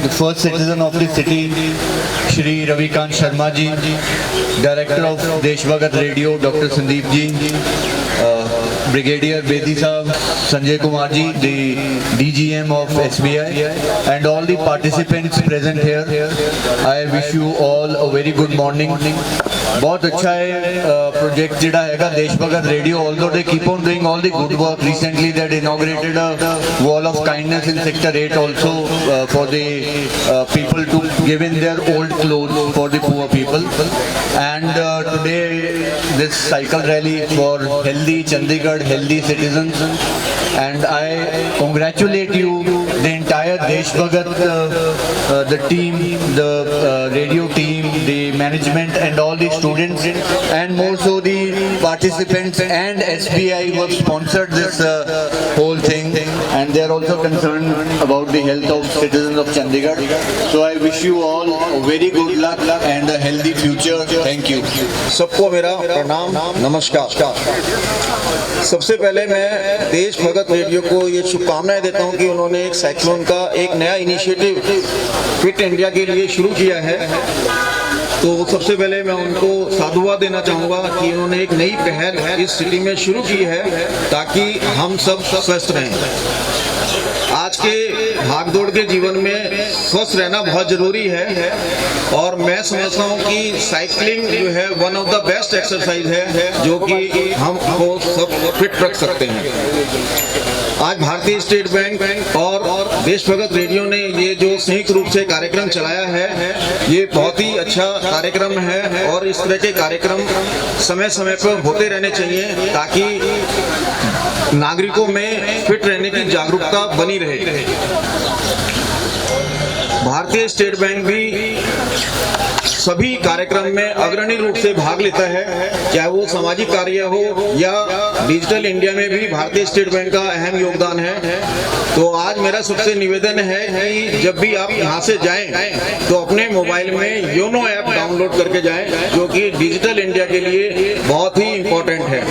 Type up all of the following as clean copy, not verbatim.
The first citizen of the city, Shri Ravikant Sharma ji, Director of Desh Bhagat Radio, Dr. Sandeep ji, Brigadier Bedi Sahab, Sanjay Kumar ji, the DGM of SBI, and all the participants present here. I wish you all a very good morning. बहुत अच्छा है project जिड़ा हैगा देश Bhagat radio. Although they keep on doing all the good work, recently they had inaugurated a wall of kindness in Sector 8 also for the people to give in their old clothes for the poor people. And today this cycle rally for healthy Chandigarh, healthy citizens, and I congratulate you, the entire Desh Bhagat, the team, the radio team, the management and all the students, and more so the participants and SBI who have sponsored this whole thing, and they are also concerned about the health of citizens of Chandigarh. So I wish you all a very good luck and a healthy future. Thank you. सबको मेरा प्रणाम, नमस्कार. सबसे पहले मैं देश Bhagat radio को ये शुभकामनाएं देता हूं कि उन्होंने एक साइक्लोन का एक नया इनिशिएटिव फिट इंडिया के लिए शुरू किया है. तो सबसे पहले मैं उनको साधुवाद देना चाहूँगा कि उन्होंने एक नई पहल इस सिटी में शुरू की है ताकि हम सब स्वस्थ रहें. आज के भागदौड़ के जीवन में स्वस्थ रहना बहुत जरूरी है और मैं समझता हूँ कि साइकिलिंग जो है one of the best exercise है जो कि हमको सब फिट रख सकते हैं. आज भारतीय स्टेट बैंक और देश भगत रेडियो ने ये जो संयुक्त रूप से कार्यक्रम चलाया है ये बहुत ही अच्छा कार्यक्रम है और इस तरह के कार्यक्रम समय समय पर होते रहने चाहिए ताकि नागरिकों में फिट रहने की जागरूकता बनी रहे. भारतीय स्टेट बैंक भी सभी कार्यक्रम में अग्रणी रूप से भाग लेता है, चाहे वो सामाजिक कार्य हो या डिजिटल इंडिया में भी भारतीय स्टेट बैंक का अहम योगदान है। तो आज मेरा सबसे निवेदन है कि जब भी आप यहाँ से जाएं तो अपने मोबाइल में योनो ऐप डाउनलोड करके जाएं, जो कि डिजिटल इंडिया के लिए बहुत ही इम्पोर्टेंट है।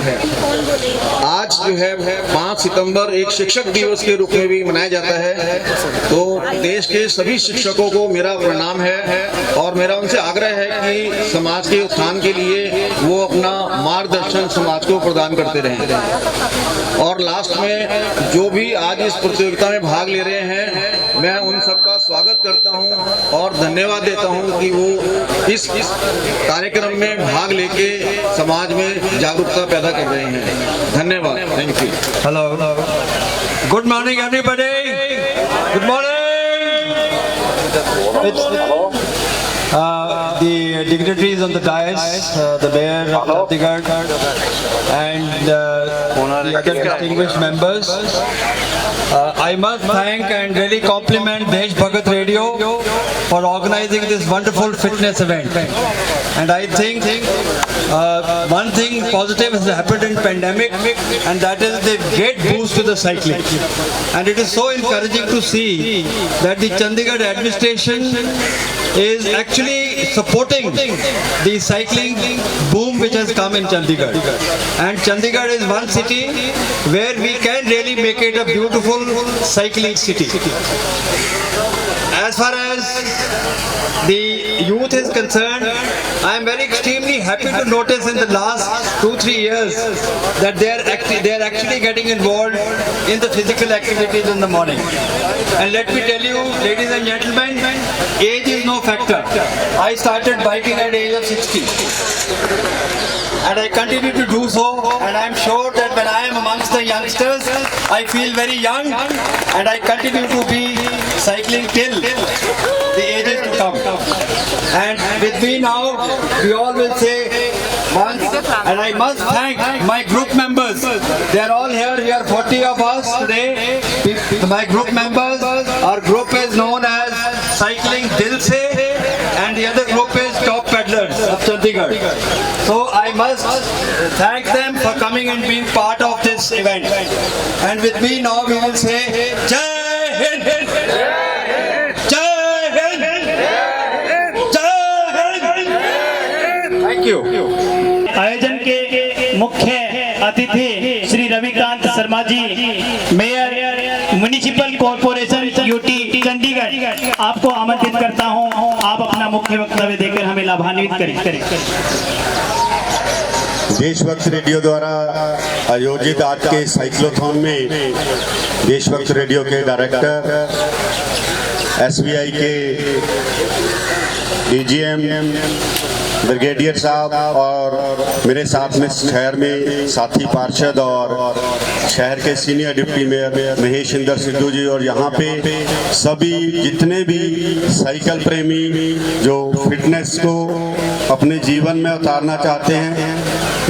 आज जो है 5 सितंबर एक शिक्षक दिवस के रूप में भी मनाया जाता है। तो देश के सभी शिक्षकों को मेरा प्रणाम है और मेरा उनसे आग्रह है कि समाज के उत्थान के लिए वो अपना मार्गदर्शन समाज को प्रदान करते रहें। और लास्ट में जो भी आज इस प्रतियोगिता में भाग ले रहे हैं, मैं उन सबका स्वागत करता हूं और धन्यवाद देता हूं कि वो इस कार्यक्रम में भाग लेके समाज में जागरूकता पैदा कर रहे हैं। धन्यवाद, thank you. Hello. Good morning, everybody. Good morning. The dignitaries on the dais, the mayor of Chandigarh, and the other distinguished members. I must thank and really compliment Desh Bhagat Radio for organizing this wonderful fitness event. And I think one thing positive has happened in pandemic, and that is the great boost to the cycling. And it is so encouraging to see that the Chandigarh administration is actually supporting the cycling boom which has come in Chandigarh. And Chandigarh is one city where we can really make it a beautiful cycling city. As far as the youth is concerned, I am very extremely happy to notice in the last 2-3 years that they are actually getting involved in the physical activities in the morning. And let me tell you, ladies and gentlemen, age is no factor. I started biking at the age of 60. And I continue to do so, and I am sure that when I am amongst the youngsters, I feel very young, and I continue to be cycling till the ages to come. And with me now, we all will say once, and I must thank my group members. They are all here. We are 40 of us today. My group members, our group is known as Cycling Dil Se, and the other group is Top Paddlers of Chandigarh. So I must thank them for coming and being part of this event. And with me now we will say Jai Hind! Jai Hind! Jai Hind! Thank you. आयोजन के मुख्य अतिथि Shri Ravikant Sharma ji, mayor municipal corporation UT Chandigarh, आपको आमंत्रित करता हूं, आप अपना मुख्य वक्तव्य देकर हमें लाभान्वित करें। देशभक्त रेडियो द्वारा आयोजित आज के साइक्लोथॉन में देशभक्त रेडियो के डायरेक्टर, एसबीआई के डीजीएम ब्रिगेडियर साहब और मेरे साथ में शहर में साथी पार्षद और शहर के senior deputy mayor Mahesh Inder Sidhu ji, और यहाँ पे सभी जितने भी साइकिल प्रेमी जो फिटनेस को अपने जीवन में उतारना चाहते हैं,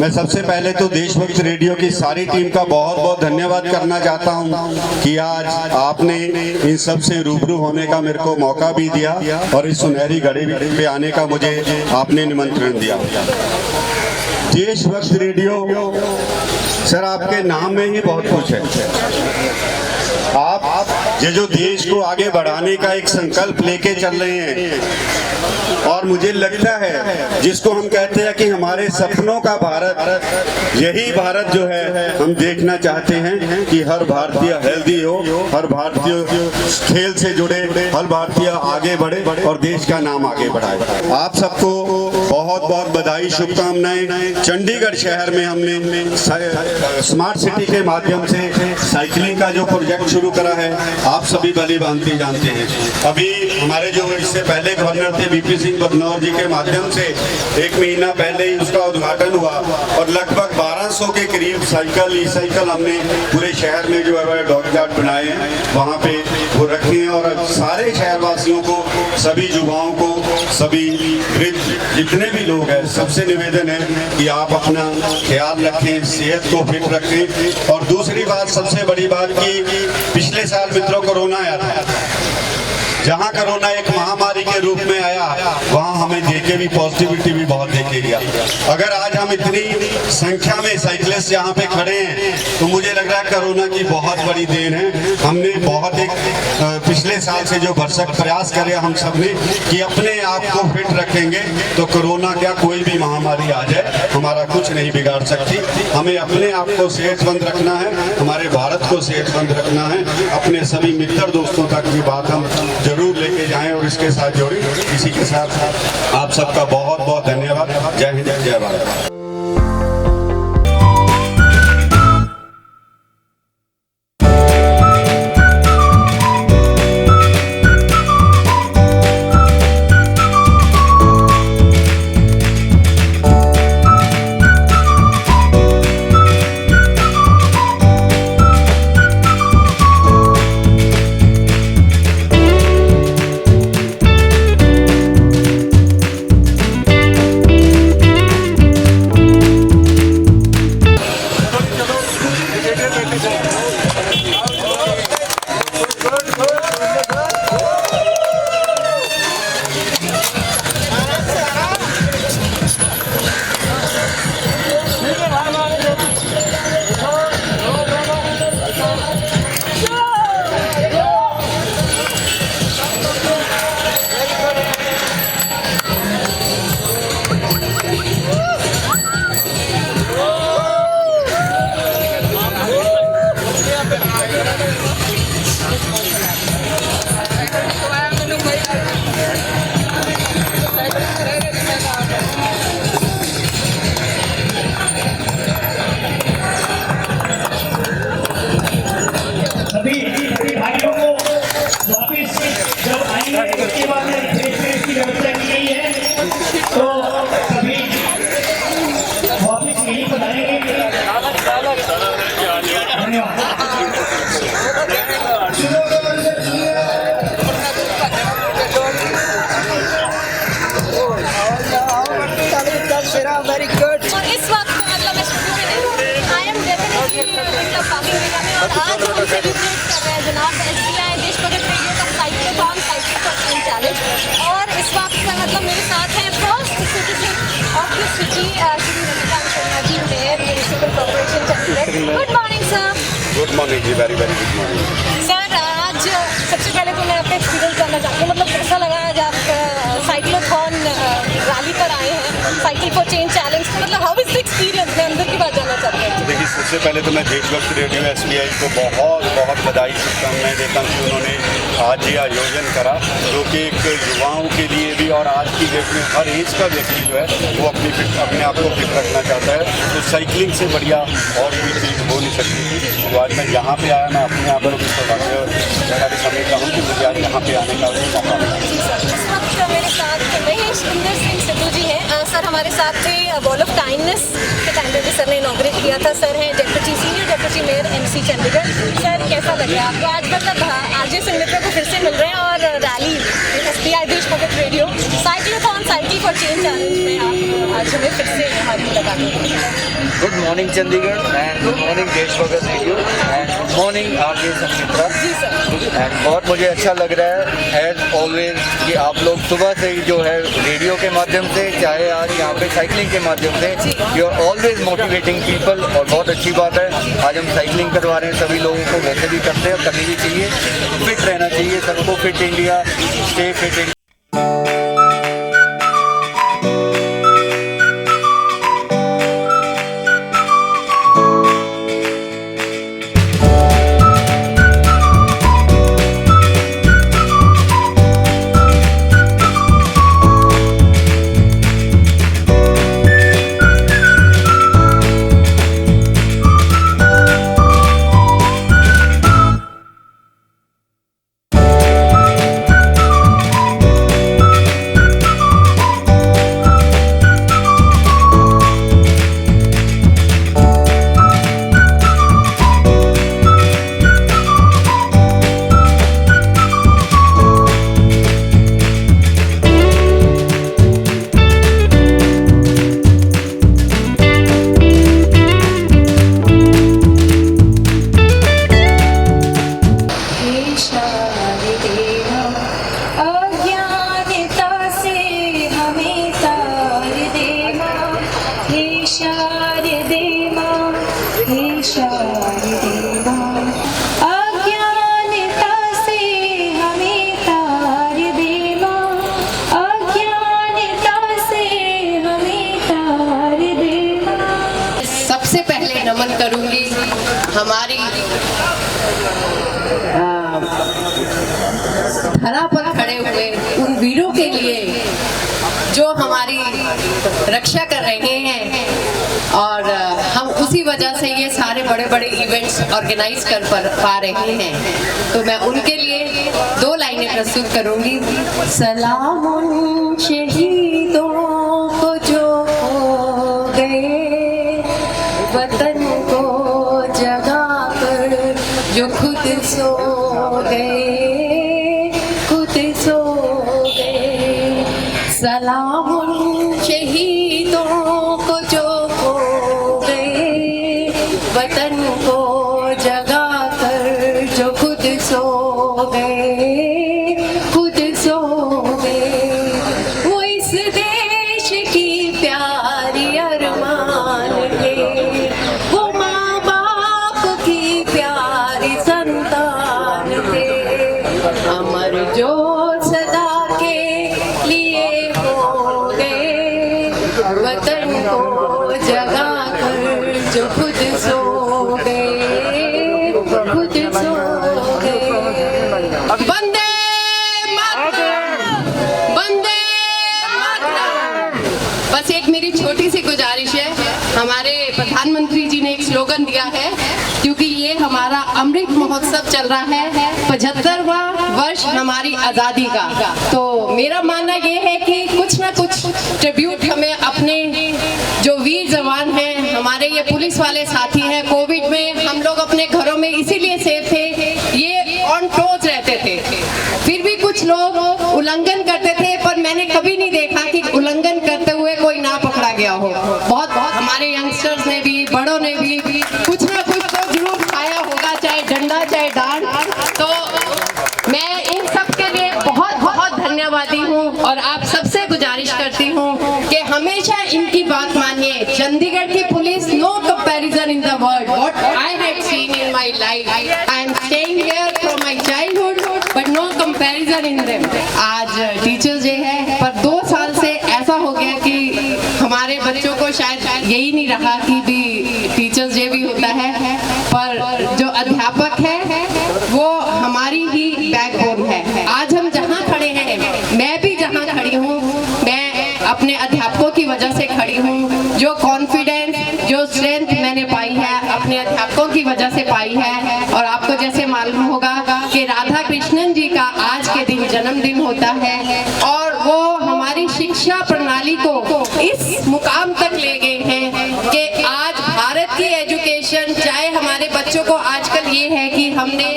मैं सबसे पहले तो देशभक्त रेडियो की सारी टीम का बहुत बहुत धन्यवाद करना चाहता हूं कि आज आपने इन सब से रूबरू होने का मेरे को मौका भी दिया और इस सुनहरी घड़ी पे आने का मुझे आपने निमंत्रण दिया। देशभक्त रेडियो सर, आपके नाम में ही बहुत कुछ है। आप ये जो देश को आगे बढ़ाने का एक संकल्प लेके चल रहे हैं, और मुझे लगता है जिसको हम कहते हैं कि हमारे सपनों का भारत, यही भारत जो है हम देखना चाहते हैं कि हर भारतीय हेल्दी हो, हर भारतीय खेल से जुड़े, हर भारतीय आगे बढ़े और देश का नाम आगे बढ़ाए। आप सबको बहुत बहुत बधाई, शुभकामनाएं। चंडीगढ़ शहर में हमने स्मार्ट सिटी के माध्यम से साइकिलिंग का जो प्रोजेक्ट शुरू करा है, आप सभी भली भांति जानते हैं। अभी हमारे जो इससे पहले गवर्नर थे वीपी सिंह बदनौर जी के माध्यम से 1 महीना पहले ही उसका उद्घाटन हुआ और लगभग 1200 के करीब साइकिल, ई साइकिल हमने पूरे शहर में जो है डॉकयार्ड बनाए हैं, वहाँ पे वो रखे हैं। और सारे शहरवासियों को, सभी युवाओं को, सभी जितने भी लोग हैं, सबसे निवेदन है कि आप अपना ख्याल रखें, सेहत को फिट रखें। और दूसरी बात, सबसे बड़ी बात कि पिछले साल मित्रों कोरोना आया था, जहां कोरोना एक महामारी के रूप में आया, वहां हमें देखे मुझे भी पॉजिटिविटी भी बहुत देखे गया। अगर आज हम इतनी संख्या में साइकिलिस्ट यहाँ पे खड़े हैं तो मुझे लग रहा है कोरोना की बहुत बड़ी देन है। हमने बहुत एक पिछले साल से जो भरसक प्रयास करे हम सब ने कि अपने आप को फिट रखेंगे तो कोरोना क्या कोई भी महामारी आ जाए हमारा कुछ नहीं बिगाड़ सकती। हमें अपने आप को सेहतमंद रखना है, हमारे भारत को सेहतमंद रखना है। अपने सभी मित्र दोस्तों तक ये बात हम जरूर लेके जाएं और इसके साथ जोड़ें। इसी के साथ आप सबका बहुत बहुत धन्यवाद। जय हिंद, जय भारत। Very good. और इस वक्त मतलब I am definitely मतलब काफी मेला में और आज हम सेलिब्रेट कर रहे हैं जनाब SBI देश भगत रेडियो का cyclothon cycle for change challenge. और इस वक्त मतलब मेरे साथ हैं first citizen of the city Shri Ravikant Sharma ji, mayor municipal corporation Chandigarh. Good morning sir. Good morning ji, very very good morning sir. आज सबसे पहले तो मैं आपका एक्सपीरियंस जानना चाहती हूँ, मतलब कैसा लगा आज आप साइक्लोथॉन रैली पर आए हैं साइकिल फॉर चेंज चैलेंज, मतलब हाउ इज द एक्सपीरियंस? मैं अंदर की बात जानना चाहती हूँ। देखिए, सबसे पहले तो मैं देशभक्त रेडियो SBI को बहुत बहुत बधाई शुभकामनाएं देता हूँ कि उन्होंने आज ये आयोजन करा, जो कि एक युवाओं के लिए भी और आज की डेट में हर एज का व्यक्ति जो है वो अपने आप को फिट रखना चाहता है। तो साइकिलिंग से बढ़िया और कोई चीज़ हो नहीं सकती थी। तो आज मैं यहाँ पे आया, मैं अपने यहाँ पर भी सौभाग्य भी समझता हूँ कि मुझे आज यहाँ पे आने का मौका मिला। इस वक्त मेरे साथ महेश इंदर सिंह सिद्धू जी हैं। सर हमारे साथ थे वॉल ऑफ काइंडनेस के टाइम पे भी सर ने इनॉग्रेट किया था। सर हैं senior deputy mayor MC Chandigarh. Sir कैसा लग रहा है आपको आज? मतलब आरजे सिंह मित्रा को फिर से मिल रहे हैं और rally SBI Desh Bhagat radio cyclothon cycle for change challenge में आप आज हमें फिर से हाथ लगा देंगे। Good morning Chandigarh and good morning Desh Bhagat radio and good morning RJ Singh Mitra. जी सर। एंड बहुत मुझे अच्छा लग रहा है एज ऑलवेज कि आप लोग सुबह से ही जो है रेडियो के माध्यम से, चाहे आज यहाँ पे साइकिलिंग के माध्यम से, you are always motivating people. और बहुत अच्छी बात है आज हम साइकिलिंग करवा रहे हैं सभी लोगों को, वैसे भी करते हैं, करनी भी चाहिए, फिट रहना चाहिए सबको। Fit India, stay fit India. धरा पर खड़े हुए उन वीरों के लिए जो हमारी रक्षा कर रहे हैं, और हम उसी वजह से ये सारे बड़े बड़े इवेंट्स ऑर्गेनाइज कर पा रहे हैं। तो मैं उनके लिए 2 लाइनें प्रस्तुत करूंगी। सलाम उन शहीदों को जो हो गए, वतन को जगा कर जो खुद सो गए, खुद सो गए। सलाम उन शहीदों को जो हो गए, वतन को जगा कर जो खुद सो गए, खुद सो गए। वो इस देश की प्यारी अरमान थे, वो माँ बाप की प्यारी संतान थे, अमर जो सदा के लिए हो गए, वतन को जगा कर जो खुद सो गए, खुद सो गए। वंदे मातरम, वंदे मातरम। बस एक मेरी छोटी सी गुजारिश है, हमारे प्रधानमंत्री जी ने एक स्लोगन दिया है, क्योंकि ये हमारा अमृत महोत्सव चल रहा है, 75वां वर्ष हमारी आज़ादी का। तो मेरा मानना ये है कि कुछ ना कुछ ट्रिब्यूट हमें अपने जो वीर जवान हैं, हमारे ये पुलिस वाले साथी हैं, कोविड में हम लोग अपने घरों में इसीलिए सेफ थे, ये ऑन टोज रहते थे, फिर भी कुछ लोग उल्लंघन करते थे, पर मैंने कभी नहीं देखा कि उल्लंघन करते हुए कोई ना पकड़ा गया हो। बहुत हमारे यंगस्टर्स ने भी, बड़ों ने भी कुछ ना कुछ तो जरूर खाया होगा, चाहे डंडा चाहे डांट। तो मैं इन सब के लिए बहुत बहुत धन्यवादी हूँ, और आप सबसे गुजारिश करती हूँ कि हमेशा इनकी बात मानिए। चंडीगढ़ की police, no comparison in the world, what I had seen in my life. I am staying here from my childhood, but no comparison in them. आज टीचर्स डे है, पर 2 साल से ऐसा हो गया कि हमारे बच्चों को शायद यही नहीं रहा कि भी टीचर्स डे भी होता है, पर जो अध्यापक है वो हमारी ही बैकबोन है। आज हम जहाँ खड़े हैं, मैं भी जहाँ खड़ी हूँ, मैं अपने अध्यापकों की वजह से खड़ी हूँ। जो कॉन्फिडेंस, जो स्ट्रेंथ मैंने पाई है, अपने अध्यापकों की वजह से पाई है। और आपको जैसे मालूम होगा कि राधा कृष्णन जी का आज के दिन जन्मदिन होता है, और वो हमारी शिक्षा प्रणाली को इस मुकाम तक ले गए हैं कि आज भारत की एजुकेशन, चाहे हमारे बच्चों को आजकल ये है कि हमने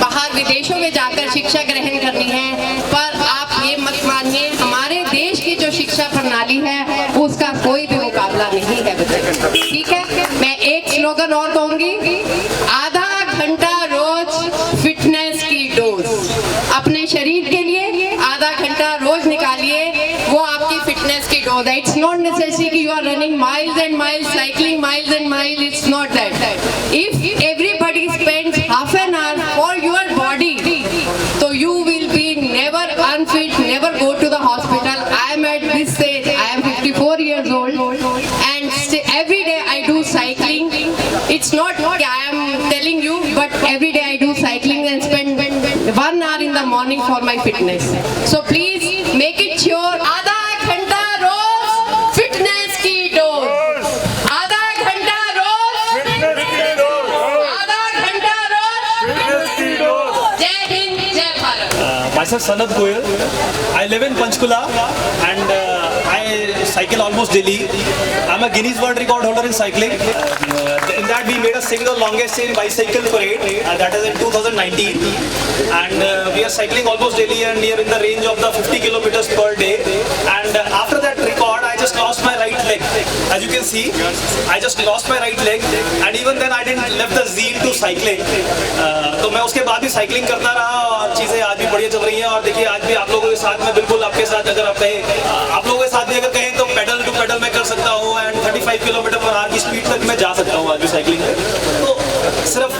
बाहर विदेशों में जाकर शिक्षा ग्रहण करनी है, पर आप ये मत मानिए, हमारे देश की जो शिक्षा प्रणाली है उसका कोई भी मुकाबला नहीं है बच्चों। ठीक है, मैं एक स्लोगन और कहूंगी, आधा घंटा रोज फिटनेस की डोज। अपने शरीर के लिए आधा घंटा रोज निकालिए, वो आपकी फिटनेस की डोज है। इट्स नॉट नेसेसरी कि you are running miles and miles, cycling miles and miles, it's not that. If everybody spends half an hour for your body, तो you will be never unfit, never go to the hospital. I am at this stage, I am 54 years old, and every day I do cycling. It's not what I am telling you, but every day I do cycling and spend 1 hour in the morning for my fitness. So please make it sure, आधा घंटा रोज fitness की dose, आधा घंटा रोज fitness की dose, आधा घंटा रोज fitness की dose. जय हिंद, जय Bharat. Myself Sanat Goyal. I live in Panchkula and I cycle almost daily. I'm a Guinness World Record holder in cycling. In that we made a single longest in bicycle parade. That is in 2019. And we are cycling almost daily and we are in the range of the 50 kilometers per day. And after that record, I just lost my right leg. As you can see, I just lost my right leg. And even then I didn't left the zeal to cycling. तो मैं उसके बाद भी cycling करता रहा और चीज़ें आज भी बढ़िया चल रही हैं। और देखिए आज भी आप लोगों के साथ में, बिल्कुल आपके साथ अगर आप कहें, आप लोगों के साथ भी अगर कहें तो पेडल टू पेडल मैं कर सकता हूँ एंड 35 किलोमीटर पर आवर की स्पीड तक मैं जा सकता हूँ आज भी साइकिलिंग में। तो सिर्फ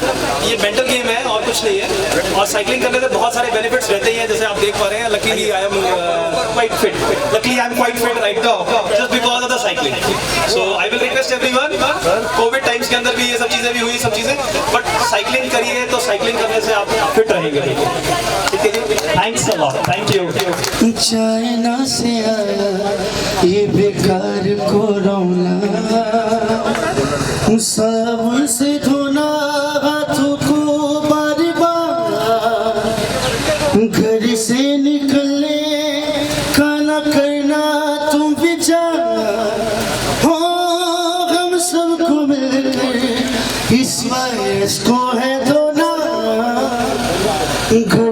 ये मेंटल गेम है और कुछ नहीं है। और साइकिलिंग करने से बहुत सारे बेनिफिट्स रहते हैं, जैसे आप देख पा रहे हैं। Luckily I am quite fit, luckily I am quite fit right now just because of the cycling. So I will request everyone, Covid times के अंदर भी ये सब चीज़ें भी हुई, सब चीज़ें, बट साइकिलिंग करिए तो साइकिलिंग करने से आप फिट रहेंगे। ठीक है जी। Thanks a lot. Thank you. China से आया ये बेकार कोरोना, साबुन से धोना हाथों को बार बार, घर से निकले खाना करना तुम विचार हो, हम सबको मिलकर इस वायरस को है धोना। घर